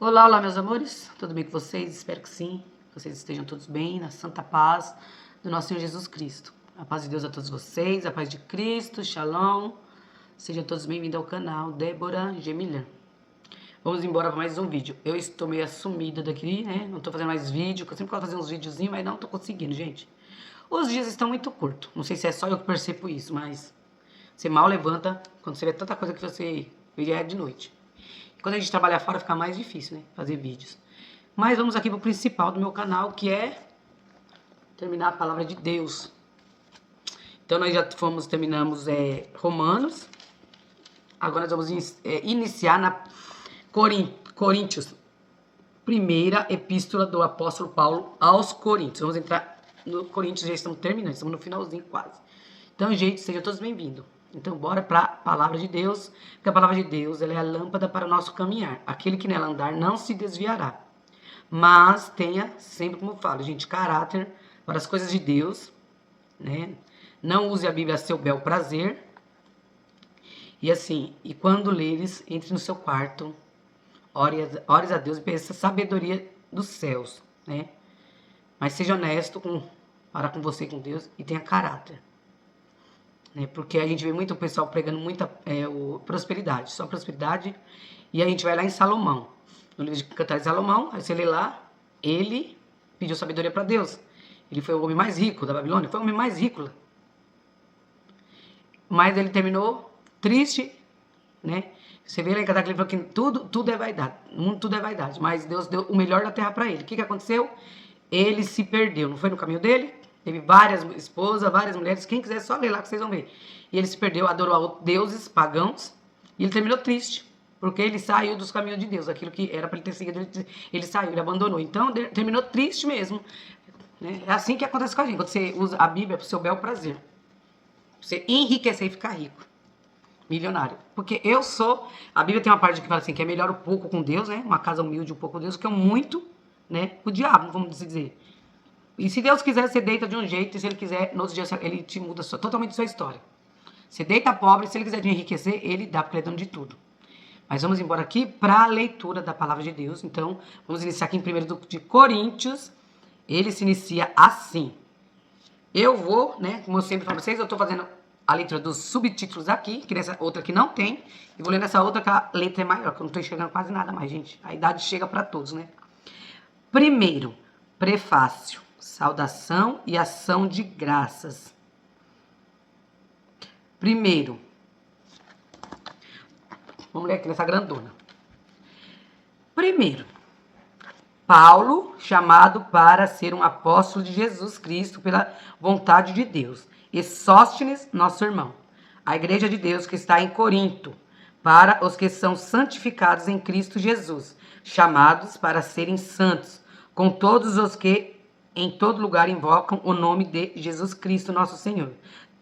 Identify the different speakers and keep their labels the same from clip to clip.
Speaker 1: Olá, olá, meus amores, tudo bem com vocês? Espero que sim, que vocês estejam todos bem, na santa paz do nosso Senhor Jesus Cristo. A paz de Deus a todos vocês, a paz de Cristo, shalom. Sejam todos bem-vindos ao canal Débora Gemilhan. Vamos embora para mais um vídeo. Eu estou meio sumida daqui, né? Não estou fazendo mais vídeo, eu sempre gosto de fazer uns videozinhos, mas não estou conseguindo, gente. Os dias estão muito curtos, não sei se é só eu que percebo isso, mas você mal levanta quando você vê tanta coisa que você vê já é de noite. Quando a gente trabalha fora fica mais difícil, né? Fazer vídeos. Mas vamos aqui pro principal do meu canal, que é terminar a palavra de Deus. Então nós já terminamos Romanos. Agora nós vamos iniciar na Coríntios. Primeira epístola do apóstolo Paulo aos Coríntios. Vamos entrar no Coríntios, já estamos terminando, estamos no finalzinho quase. Então, gente, sejam todos bem-vindos. Então, bora para a palavra de Deus, porque a palavra de Deus ela é a lâmpada para o nosso caminhar. Aquele que nela andar não se desviará. Mas tenha sempre, como eu falo, gente, caráter para as coisas de Deus, né? Não use a Bíblia a seu bel prazer. E assim, e quando leres, entre no seu quarto, ores a Deus e peça sabedoria dos céus, né? Mas seja honesto para com você e com Deus e tenha caráter. Porque a gente vê muito o pessoal pregando muita prosperidade, só prosperidade, e a gente vai lá em Salomão, no livro de Cantares de Salomão, aí você lê lá, ele pediu sabedoria para Deus, ele foi o homem mais rico da Babilônia, foi o homem mais rico, mas ele terminou triste, né? Você vê lá em Cantares que ele falou que tudo é vaidade, tudo é vaidade, mas Deus deu o melhor da terra para ele. O que aconteceu? Ele se perdeu, não foi no caminho dele? Teve várias esposas, várias mulheres. Quem quiser, só ler lá que vocês vão ver. E ele se perdeu, adorou a deuses pagãos. E ele terminou triste. Porque ele saiu dos caminhos de Deus. Aquilo que era para ele ter seguido, ele saiu, ele abandonou. Então, terminou triste mesmo. Né? É assim que acontece com a gente. Quando você usa a Bíblia para o seu bel prazer. Você enriquecer e ficar rico. Milionário. Porque a Bíblia tem uma parte que fala assim, que é melhor o pouco com Deus, né? Uma casa humilde, um pouco com Deus, que é muito, né? O diabo, vamos dizer. E se Deus quiser, você deita de um jeito, e se Ele quiser, no outro dia, Ele te muda totalmente a sua história. Você deita pobre, se Ele quiser te enriquecer, Ele dá, porque Ele é dono de tudo. Mas vamos embora aqui para a leitura da palavra de Deus. Então, vamos iniciar aqui em 1 de Coríntios. Ele se inicia assim. Eu vou, né, como eu sempre falo para vocês, eu estou fazendo a leitura dos subtítulos aqui, que nessa outra que não tem, e vou ler nessa outra que a letra é maior, que eu não estou enxergando quase nada mais, gente. A idade chega para todos, né? Primeiro, prefácio. Saudação e ação de graças. Primeiro, vamos ler aqui nessa grandona. Primeiro, Paulo, chamado para ser um apóstolo de Jesus Cristo pela vontade de Deus, e Sóstenes, nosso irmão, a igreja de Deus que está em Corinto, para os que são santificados em Cristo Jesus, chamados para serem santos, com todos os que em todo lugar invocam o nome de Jesus Cristo, nosso Senhor,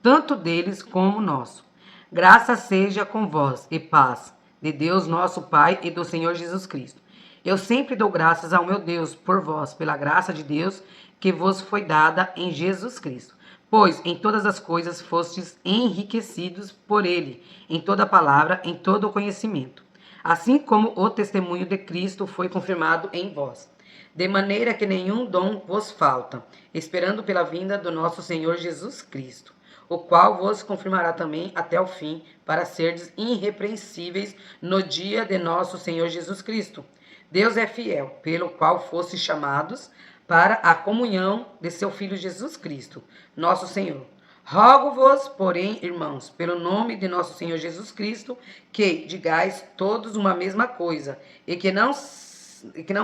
Speaker 1: tanto deles como nosso. Graça seja com vós e paz de Deus, nosso Pai, e do Senhor Jesus Cristo. Eu sempre dou graças ao meu Deus por vós, pela graça de Deus que vos foi dada em Jesus Cristo. Pois em todas as coisas fostes enriquecidos por ele, em toda palavra, em todo o conhecimento. Assim como o testemunho de Cristo foi confirmado em vós. De maneira que nenhum dom vos falta, esperando pela vinda do nosso Senhor Jesus Cristo, o qual vos confirmará também até o fim, para serdes irrepreensíveis no dia de nosso Senhor Jesus Cristo. Deus é fiel, pelo qual fostes chamados para a comunhão de seu Filho Jesus Cristo, nosso Senhor. Rogo-vos, porém, irmãos, pelo nome de nosso Senhor Jesus Cristo, que digais todos uma mesma coisa, e que não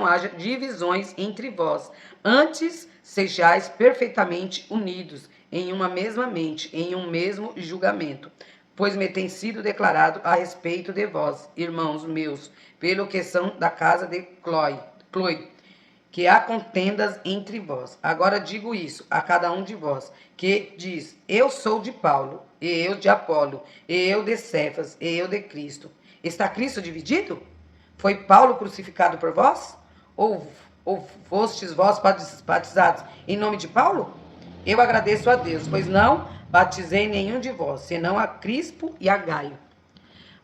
Speaker 1: haja divisões entre vós. Antes, sejais perfeitamente unidos em uma mesma mente, em um mesmo julgamento. Pois me tem sido declarado a respeito de vós, irmãos meus, pelo que são da casa de Cloe, que há contendas entre vós. Agora digo isso a cada um de vós, que diz, eu sou de Paulo, e eu de Apolo, e eu de Cefas, e eu de Cristo. Está Cristo dividido? Foi Paulo crucificado por vós? Ou fostes vós batizados em nome de Paulo? Eu agradeço a Deus, pois não batizei nenhum de vós, senão a Crispo e a Gaio,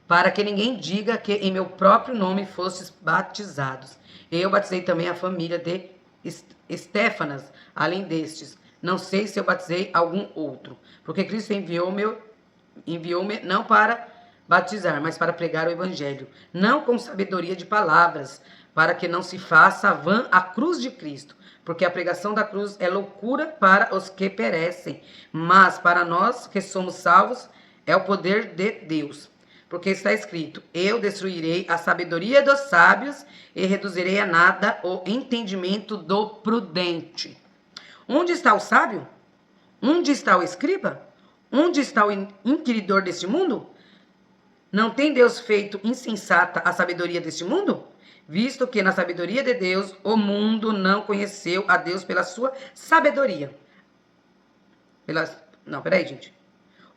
Speaker 1: para que ninguém diga que em meu próprio nome fostes batizados. Eu batizei também a família de Estéfanas, além destes. Não sei se eu batizei algum outro, porque Cristo enviou-me não para batizar, mas para pregar o evangelho, não com sabedoria de palavras, para que não se faça vã a cruz de Cristo, porque a pregação da cruz é loucura para os que perecem, mas para nós que somos salvos é o poder de Deus. Porque está escrito: eu destruirei a sabedoria dos sábios e reduzirei a nada o entendimento do prudente. Onde está o sábio? Onde está o escriba? Onde está o inquiridor deste mundo? Não tem Deus feito insensata a sabedoria deste mundo? Visto que na sabedoria de Deus o mundo não conheceu a Deus pela sua sabedoria.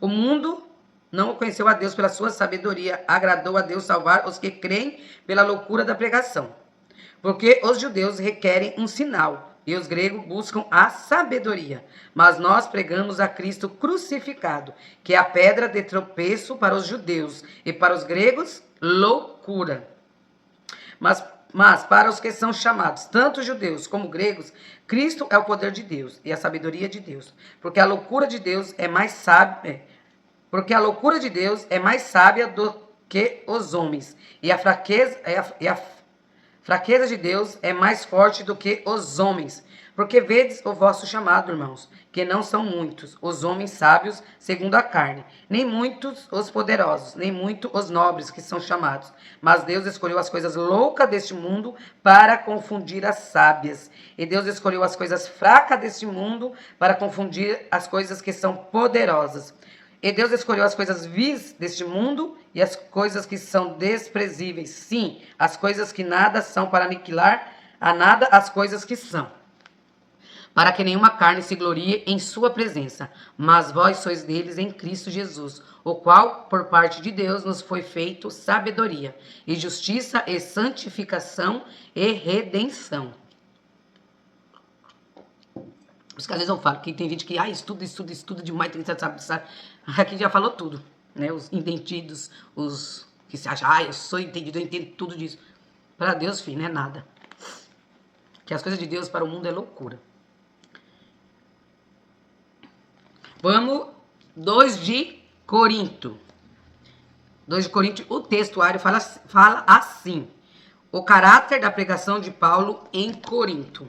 Speaker 1: O mundo não conheceu a Deus pela sua sabedoria. Agradou a Deus salvar os que creem pela loucura da pregação. Porque os judeus requerem um sinal e os gregos buscam a sabedoria. Mas nós pregamos a Cristo crucificado, que é a pedra de tropeço para os judeus e para os gregos, loucura. Mas para os que são chamados, tanto judeus como gregos, Cristo é o poder de Deus e a sabedoria de Deus. Porque a loucura de Deus é mais sábia, do que os homens, e a fraqueza de Deus é mais forte do que os homens. Porque vedes o vosso chamado, irmãos, que não são muitos os homens sábios segundo a carne, nem muitos os poderosos, nem muitos os nobres que são chamados. Mas Deus escolheu as coisas loucas deste mundo para confundir as sábias. E Deus escolheu as coisas fracas deste mundo para confundir as coisas que são poderosas. E Deus escolheu as coisas vis deste mundo e as coisas que são desprezíveis. Sim, as coisas que nada são, para aniquilar a nada as coisas que são, para que nenhuma carne se glorie em sua presença. Mas vós sois deles em Cristo Jesus, o qual, por parte de Deus, nos foi feito sabedoria, e justiça, e santificação, e redenção. Por isso que às vezes eu falo que tem gente que estuda demais, sabe. Aqui já falou tudo, né? Os entendidos, os que se acham, eu sou entendido, eu entendo tudo disso. Para Deus, filho, não é nada. Que as coisas de Deus para o mundo é loucura. Vamos, 2 de Corinto. 2 de Corinto, o textuário fala assim: o caráter da pregação de Paulo em Corinto.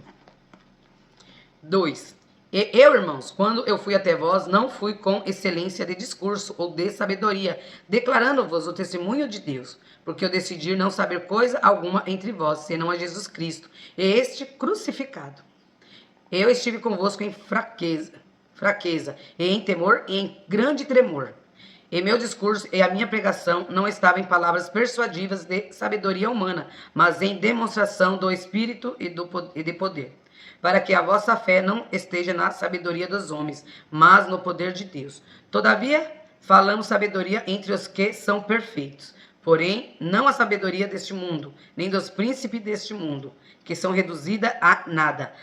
Speaker 1: 2. E eu, irmãos, quando eu fui até vós, não fui com excelência de discurso ou de sabedoria, declarando-vos o testemunho de Deus, porque eu decidi não saber coisa alguma entre vós, senão a Jesus Cristo, e este crucificado. Eu estive convosco em fraqueza, e em temor e em grande tremor. E meu discurso e a minha pregação não estavam em palavras persuadivas de sabedoria humana, mas em demonstração do Espírito e de poder, para que a vossa fé não esteja na sabedoria dos homens, mas no poder de Deus. Todavia, falamos sabedoria entre os que são perfeitos, porém, não a sabedoria deste mundo, nem dos príncipes deste mundo, que são reduzidas a nada.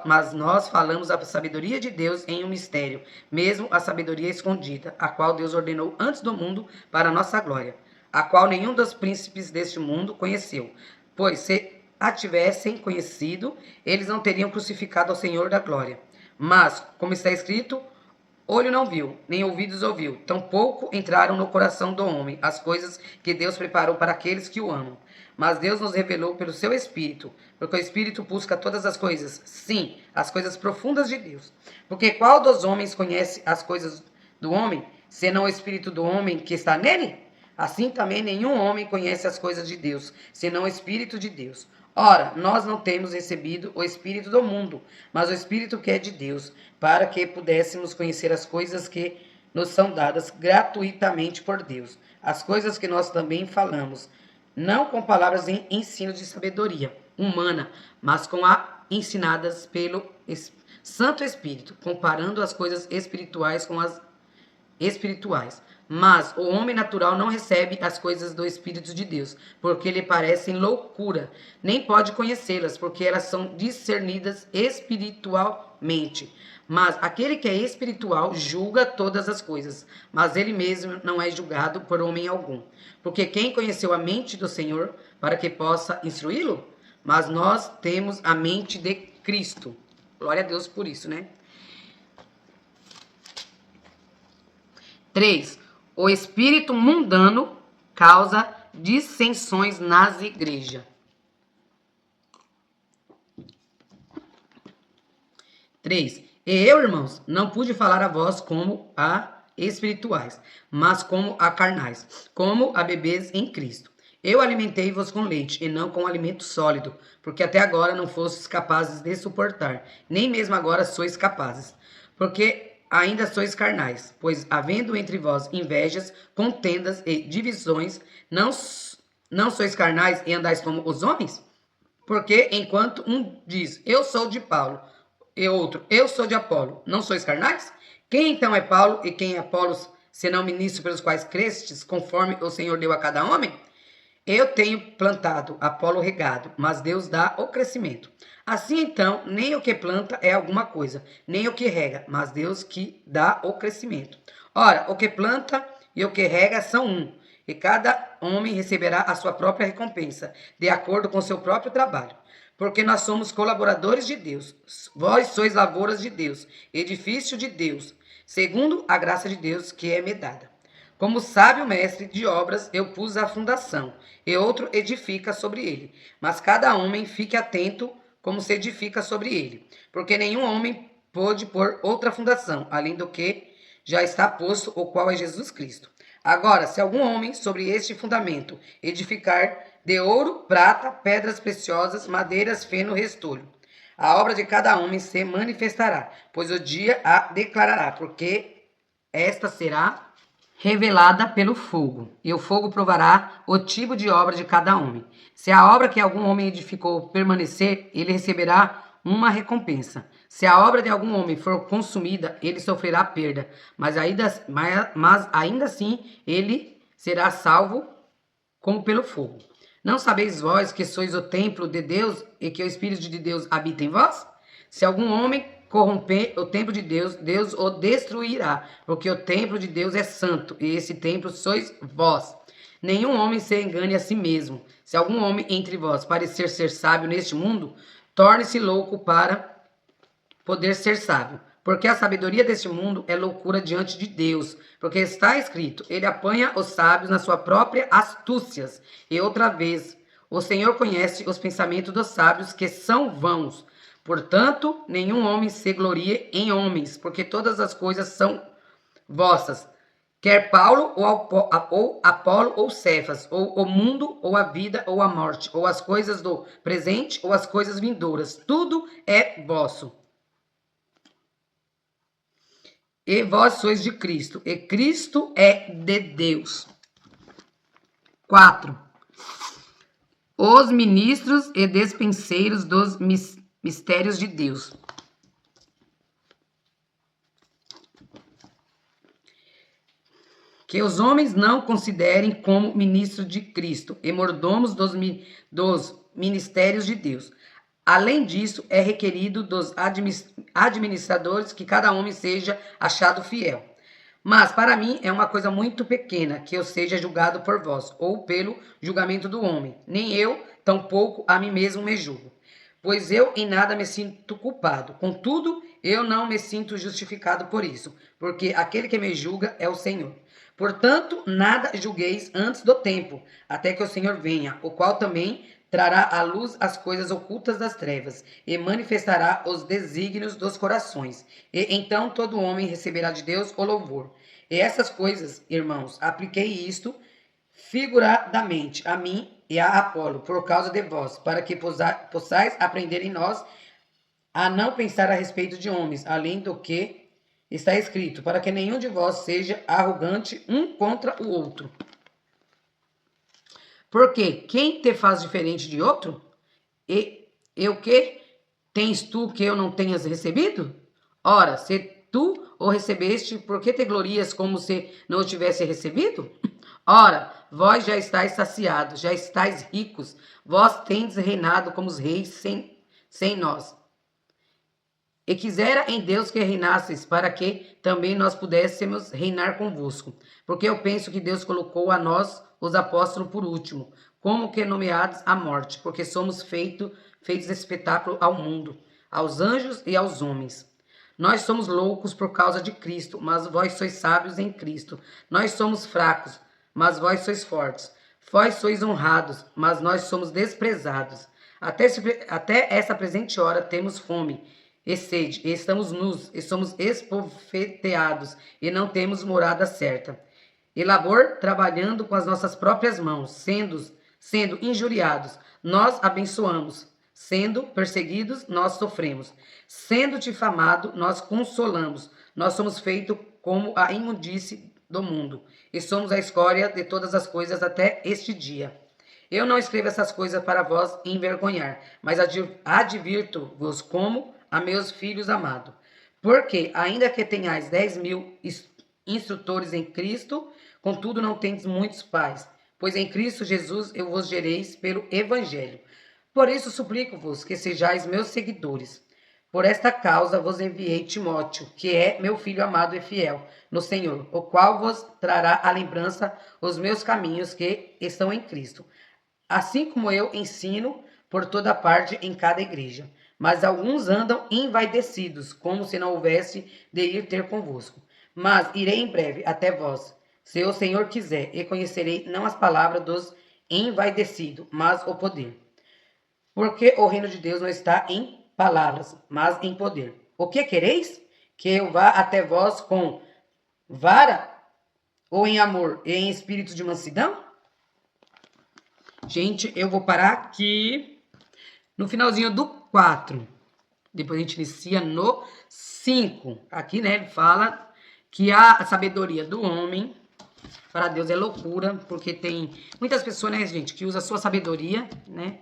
Speaker 1: Mas nós falamos a sabedoria de Deus em um mistério, mesmo a sabedoria escondida, a qual Deus ordenou antes do mundo para a nossa glória, a qual nenhum dos príncipes deste mundo conheceu. Pois se a tivessem conhecido, eles não teriam crucificado ao Senhor da glória. Mas, como está escrito, olho não viu, nem ouvidos ouviu, tampouco entraram no coração do homem as coisas que Deus preparou para aqueles que o amam. Mas Deus nos revelou pelo seu Espírito, porque o Espírito busca todas as coisas, sim, as coisas profundas de Deus. Porque qual dos homens conhece as coisas do homem, senão o Espírito do homem que está nele? Assim também nenhum homem conhece as coisas de Deus, senão o Espírito de Deus. Ora, nós não temos recebido o Espírito do mundo, mas o Espírito que é de Deus, para que pudéssemos conhecer as coisas que nos são dadas gratuitamente por Deus. As coisas que nós também falamos, não com palavras em ensino de sabedoria humana, mas com a ensinadas pelo Santo Espírito, comparando as coisas espirituais com as espirituais. Mas o homem natural não recebe as coisas do Espírito de Deus, porque lhe parecem loucura, nem pode conhecê-las, porque elas são discernidas espiritualmente. mente. Mas aquele que é espiritual julga todas as coisas, mas ele mesmo não é julgado por homem algum. Porque quem conheceu a mente do Senhor para que possa instruí-lo? Mas nós temos a mente de Cristo. Glória a Deus por isso, né? 3. O espírito mundano causa dissensões nas igrejas. 3. E eu, irmãos, não pude falar a vós como a espirituais, mas como a carnais, como a bebês em Cristo. Eu alimentei-vos com leite, e não com alimento sólido, porque até agora não fostes capazes de suportar, nem mesmo agora sois capazes. Porque ainda sois carnais, pois havendo entre vós invejas, contendas e divisões, não sois carnais e andais como os homens? Porque enquanto um diz, eu sou de Paulo, e outro, eu sou de Apolo, não sois carnais? Quem então é Paulo e quem é Apolos, senão ministros pelos quais crestes, conforme o Senhor deu a cada homem? Eu tenho plantado, Apolo regado, mas Deus dá o crescimento. Assim então, nem o que planta é alguma coisa, nem o que rega, mas Deus que dá o crescimento. Ora, o que planta e o que rega são um, e cada homem receberá a sua própria recompensa, de acordo com o seu próprio trabalho. Porque nós somos colaboradores de Deus. Vós sois lavouras de Deus, edifício de Deus, segundo a graça de Deus que é me dada. Como sábio mestre de obras, eu pus a fundação, e outro edifica sobre ele. Mas cada homem fique atento como se edifica sobre ele. Porque nenhum homem pôde pôr outra fundação, além do que já está posto, o qual é Jesus Cristo. Agora, se algum homem sobre este fundamento edificar de ouro, prata, pedras preciosas, madeiras, feno, restolho, a obra de cada homem se manifestará, pois o dia a declarará, porque esta será revelada pelo fogo, e o fogo provará o tipo de obra de cada homem. Se a obra que algum homem edificou permanecer, ele receberá uma recompensa. Se a obra de algum homem for consumida, ele sofrerá perda, mas ainda assim ele será salvo como pelo fogo. Não sabeis vós que sois o templo de Deus e que o Espírito de Deus habita em vós? Se algum homem corromper o templo de Deus, Deus o destruirá, porque o templo de Deus é santo, e esse templo sois vós. Nenhum homem se engane a si mesmo. Se algum homem entre vós parecer ser sábio neste mundo, torne-se louco para poder ser sábio. Porque a sabedoria deste mundo é loucura diante de Deus. Porque está escrito, ele apanha os sábios na sua própria astúcias. E outra vez, o Senhor conhece os pensamentos dos sábios, que são vãos. Portanto, nenhum homem se glorie em homens, porque todas as coisas são vossas. Quer Paulo, ou Apolo, ou Cefas, ou o mundo, ou a vida, ou a morte, ou as coisas do presente, ou as coisas vindouras. Tudo é vosso. E vós sois de Cristo, e Cristo é de Deus. 4. Os ministros e despenseiros dos mistérios de Deus. Que os homens não considerem como ministros de Cristo e mordomos dos ministérios de Deus. Além disso, é requerido dos administradores que cada homem seja achado fiel. Mas para mim é uma coisa muito pequena que eu seja julgado por vós, ou pelo julgamento do homem. Nem eu, tampouco a mim mesmo me julgo. Pois eu em nada me sinto culpado. Contudo, eu não me sinto justificado por isso, porque aquele que me julga é o Senhor. Portanto, nada julgueis antes do tempo, até que o Senhor venha, o qual também trará à luz as coisas ocultas das trevas, e manifestará os desígnios dos corações. E então todo homem receberá de Deus o louvor. E essas coisas, irmãos, apliquei isto figuradamente a mim e a Apolo, por causa de vós, para que possais aprender em nós a não pensar a respeito de homens, além do que está escrito, para que nenhum de vós seja arrogante um contra o outro. Porque quem te faz diferente de outro? E o que? Tens tu que eu não tenhas recebido? Ora, se tu o recebeste, por que te glorias como se não o tivesse recebido? Ora, vós já estáis saciados, já estáis ricos, vós tendes reinado como os reis sem nós. E quisera em Deus que reinasseis, para que também nós pudéssemos reinar convosco. Porque eu penso que Deus colocou a nós, os apóstolos, por último, como que nomeados à morte, porque somos feitos espetáculo ao mundo, aos anjos e aos homens. Nós somos loucos por causa de Cristo, mas vós sois sábios em Cristo. Nós somos fracos, mas vós sois fortes. Vós sois honrados, mas nós somos desprezados. Até essa presente hora temos fome e sede, e estamos nus, e somos esbofeteados, e não temos morada certa. E labor, trabalhando com as nossas próprias mãos, sendo injuriados, nós abençoamos. Sendo perseguidos, nós sofremos. Sendo difamado, nós consolamos. Nós somos feitos como a imundície do mundo, e somos a escória de todas as coisas até este dia. Eu não escrevo essas coisas para vós envergonhar, mas advirto-vos como a meus filhos amados. Porque, ainda que tenhais 10.000 instrutores em Cristo, contudo não tendes muitos pais, pois em Cristo Jesus eu vos gereis pelo Evangelho. Por isso suplico-vos que sejais meus seguidores. Por esta causa vos enviei Timóteo, que é meu filho amado e fiel no Senhor, o qual vos trará à lembrança os meus caminhos que estão em Cristo, assim como eu ensino por toda parte em cada igreja. Mas alguns andam envaidecidos, como se não houvesse de ir ter convosco. Mas irei em breve até vós, se o Senhor quiser, e conhecerei não as palavras dos envaidecidos, mas o poder. Porque o reino de Deus não está em palavras, mas em poder. O que quereis? Que eu vá até vós com vara, ou em amor e em espírito de mansidão? Gente, eu vou parar aqui no finalzinho do 4. Depois a gente inicia no 5. Aqui, né, ele fala que a sabedoria do homem para Deus é loucura, porque tem muitas pessoas, né, gente, que usa a sua sabedoria, né,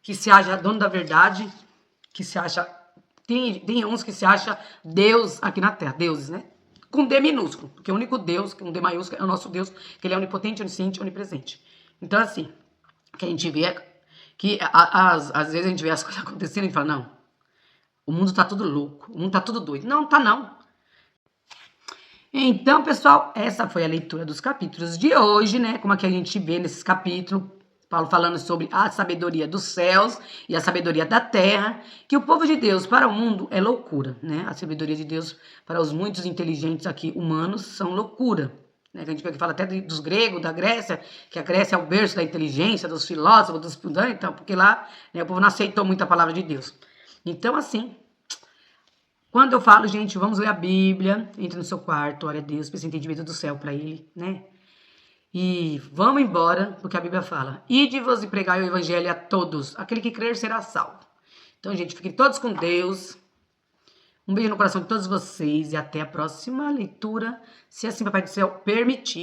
Speaker 1: que se acha dono da verdade, que se acha... Tem uns que se acha Deus aqui na Terra, deuses, né? Com D minúsculo, porque o único Deus, com D maiúsculo, é o nosso Deus, que ele é onipotente, onisciente, onipresente. Então, assim, que a gente vê, que às vezes a gente vê as coisas acontecendo e fala, não, o mundo tá tudo louco, o mundo tá tudo doido. Não, tá não. Então, pessoal, essa foi a leitura dos capítulos de hoje, né? Como é que a gente vê nesses capítulos, Paulo falando sobre a sabedoria dos céus e a sabedoria da terra, que o povo de Deus para o mundo é loucura, né? A sabedoria de Deus para os muitos inteligentes aqui humanos são loucura, né? A gente fala até dos gregos, da Grécia, que a Grécia é o berço da inteligência, dos filósofos, dos... Então, porque lá, né, o povo não aceitou muito a palavra de Deus. Então, assim, quando eu falo, gente, vamos ler a Bíblia, entre no seu quarto, ore a Deus, peça entendimento do céu para ele, né? E vamos embora, porque a Bíblia fala, ide-vos e pregai o evangelho a todos, aquele que crer será salvo. Então, gente, fiquem todos com Deus. Um beijo no coração de todos vocês e até a próxima leitura, se assim Papai do Céu permitir.